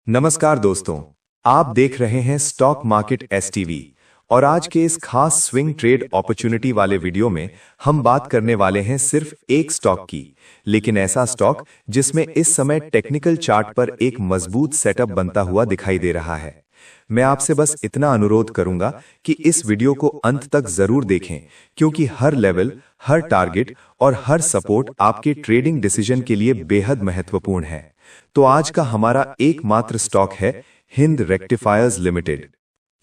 नमस्कार दोस्तों, आप देख रहे हैं स्टॉक मार्केट एसटीवी और आज के इस खास स्विंग ट्रेड अपॉर्चुनिटी वाले वीडियो में हम बात करने वाले हैं सिर्फ एक स्टॉक की, लेकिन ऐसा स्टॉक जिसमें इस समय टेक्निकल चार्ट पर एक मजबूत सेटअप बनता हुआ दिखाई दे रहा है। मैं आपसे बस इतना अनुरोध करूंगा कि इस वीडियो को अंत तक जरूर देखें, क्योंकि हर लेवल, हर टारगेट और हर सपोर्ट आपके ट्रेडिंग डिसीजन के लिए बेहद महत्वपूर्ण है। तो आज का हमारा एकमात्र स्टॉक है हिंद रेक्टिफायर्स लिमिटेड।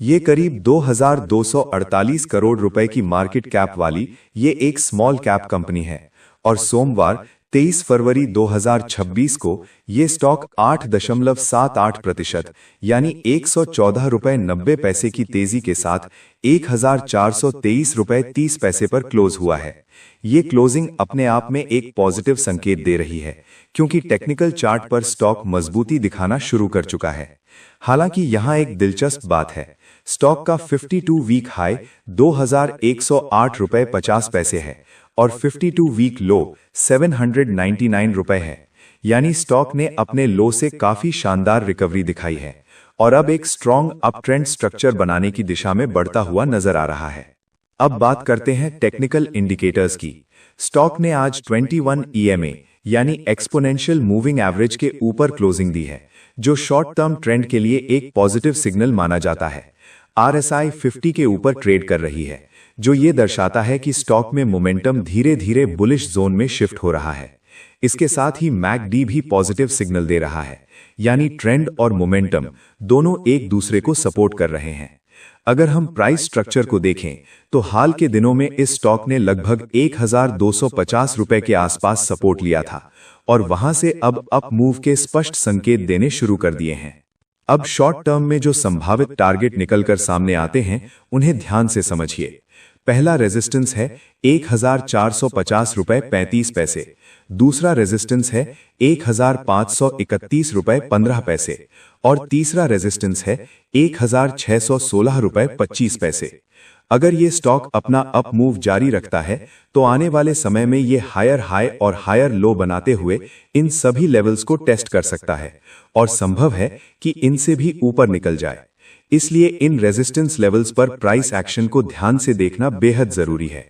ये करीब 2248 करोड़ रुपए की मार्केट कैप वाली ये एक स्मॉल कैप कंपनी है और सोमवार 23 फरवरी 2026 को ये स्टॉक 8.78% यानी 114 रुपए 90 पैसे की तेजी के साथ 1423 रुपए 30 पैसे पर क्लोज हुआ है। ये क्लोजिंग अपने आप में एक पॉजिटिव संकेत दे रही है, क्योंकि टेक्निकल चार्ट पर स्टॉक मजबूती दिखाना शुरू कर चुका है। हालांकि यहां एक दिलचस्प बात है, स्टॉक का 52 वीक हाई 2108 रुपए 50 पैसे है और 52 वीक लो 799 रुपए है, यानी स्टॉक ने अपने लो से काफी शानदार रिकवरी दिखाई है और अब एक स्ट्रॉन्ग अप ट्रेंड स्ट्रक्चर बनाने की दिशा में बढ़ता हुआ नजर आ रहा है। अब बात करते हैं टेक्निकल इंडिकेटर्स की। स्टॉक ने आज 21 EMA यानी एक्सपोनेंशियल मूविंग एवरेज के ऊपर क्लोजिंग दी है, जो शॉर्ट टर्म ट्रेंड के लिए एक पॉजिटिव सिग्नल माना जाता है। RSI 50 के ऊपर ट्रेड कर रही है, जो ये दर्शाता है कि स्टॉक में मोमेंटम धीरे धीरे बुलिश जोन में शिफ्ट हो रहा है। इसके साथ ही MACD भी पॉजिटिव सिग्नल दे रहा है, यानी ट्रेंड और मोमेंटम दोनों एक दूसरे को सपोर्ट कर रहे हैं। अगर हम प्राइस स्ट्रक्चर को देखें तो हाल के दिनों में इस स्टॉक ने लगभग 1250 रुपए के आसपास सपोर्ट लिया था और वहां से अब अप मूव के स्पष्ट संकेत देने शुरू कर दिए हैं। अब शॉर्ट टर्म में जो संभावित टारगेट निकलकर सामने आते हैं उन्हें ध्यान से समझिए। पहला रेजिस्टेंस है 1450 रुपए 35 पैसे, दूसरा रेजिस्टेंस है 1531 रुपए 15 पैसे और तीसरा रेजिस्टेंस है 1616 रुपए 25 पैसे। अगर ये स्टॉक अपना अप मूव जारी रखता है तो आने वाले समय में ये हायर हाई और हायर लो बनाते हुए इन सभी लेवल्स को टेस्ट कर सकता है और संभव है कि इनसे भी ऊपर निकल जाए। इसलिए इन रेजिस्टेंस लेवल्स पर प्राइस एक्शन को ध्यान से देखना बेहद जरूरी है।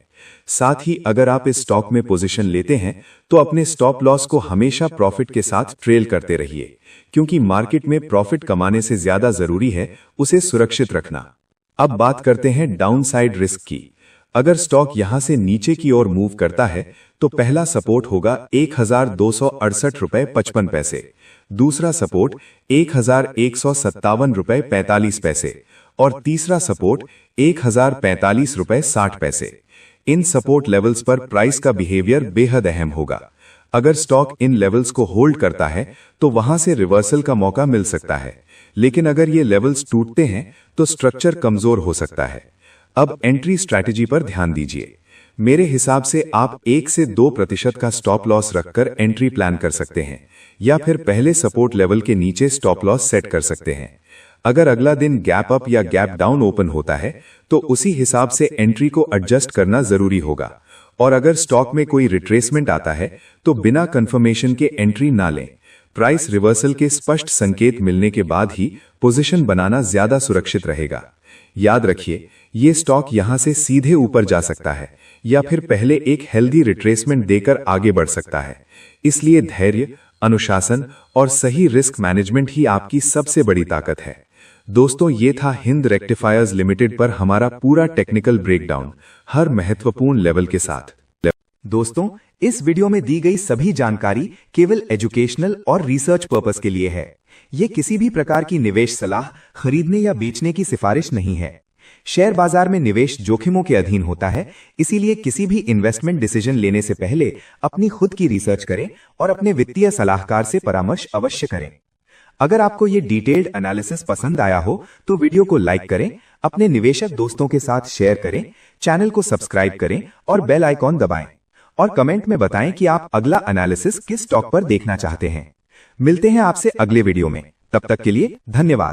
साथ ही अगर आप इस स्टॉक में पोजीशन लेते हैं तो अपने स्टॉप लॉस को हमेशा प्रॉफिट के साथ ट्रेल करते रहिए, क्योंकि मार्केट में प्रॉफिट कमाने से ज्यादा जरूरी है उसे सुरक्षित रखना। अब बात करते हैं डाउनसाइड रिस्क की। अगर स्टॉक यहां से नीचे की ओर मूव करता है तो पहला सपोर्ट होगा 1268 रुपए 55 पैसे, दूसरा सपोर्ट 1157 रुपए 45 पैसे और तीसरा सपोर्ट 1045 रुपए 60 पैसे। इन सपोर्ट लेवल्स पर प्राइस का बिहेवियर बेहद अहम होगा। अगर स्टॉक इन लेवल्स को होल्ड करता है तो वहां से रिवर्सल का मौका मिल सकता है, लेकिन अगर ये लेवल्स टूटते हैं तो स्ट्रक्चर कमजोर हो सकता है। अब एंट्री स्ट्रैटेजी पर ध्यान दीजिए। मेरे हिसाब से आप 1 से 2% का स्टॉप लॉस रखकर एंट्री प्लान कर सकते हैं या फिर पहले सपोर्ट लेवल के नीचे स्टॉप लॉस सेट कर सकते हैं। अगर अगला दिन गैप अप या गैप डाउन ओपन होता है तो उसी हिसाब से एंट्री को एडजस्ट करना जरूरी होगा और अगर स्टॉक में कोई रिट्रेसमेंट आता है तो बिना कंफर्मेशन के एंट्री ना लें। प्राइस रिवर्सल के स्पष्ट संकेत मिलने के बाद ही पोजीशन बनाना ज्यादा सुरक्षित रहेगा। याद रखिए, ये स्टॉक यहां से सीधे ऊपर जा सकता है या फिर पहले एक हेल्दी रिट्रेसमेंट देकर आगे बढ़ सकता है। इसलिए धैर्य, अनुशासन और सही रिस्क मैनेजमेंट ही आपकी सबसे बड़ी ताकत है। दोस्तों, ये था हिंद रेक्टिफायर्स लिमिटेड पर हमारा पूरा टेक्निकल ब्रेकडाउन, हर महत्वपूर्ण लेवल के साथ। दोस्तों, इस वीडियो में दी गई सभी जानकारी केवल एजुकेशनल और रिसर्च पर्पस के लिए है। ये किसी भी प्रकार की निवेश सलाह, खरीदने या बेचने की सिफारिश नहीं है। शेयर बाजार में निवेश जोखिमों के अधीन होता है, इसीलिए किसी भी इन्वेस्टमेंट डिसीजन लेने से पहले अपनी खुद की रिसर्च करें और अपने वित्तीय सलाहकार से परामर्श अवश्य करें। अगर आपको ये डिटेल्ड एनालिसिस पसंद आया हो तो वीडियो को लाइक करें, अपने निवेशक दोस्तों के साथ शेयर करें, चैनल को सब्सक्राइब करें और बेल आइकॉन दबाएं और कमेंट में बताएं कि आप अगला एनालिसिस किस स्टॉक पर देखना चाहते हैं। मिलते हैं आपसे अगले वीडियो में, तब तक के लिए धन्यवाद।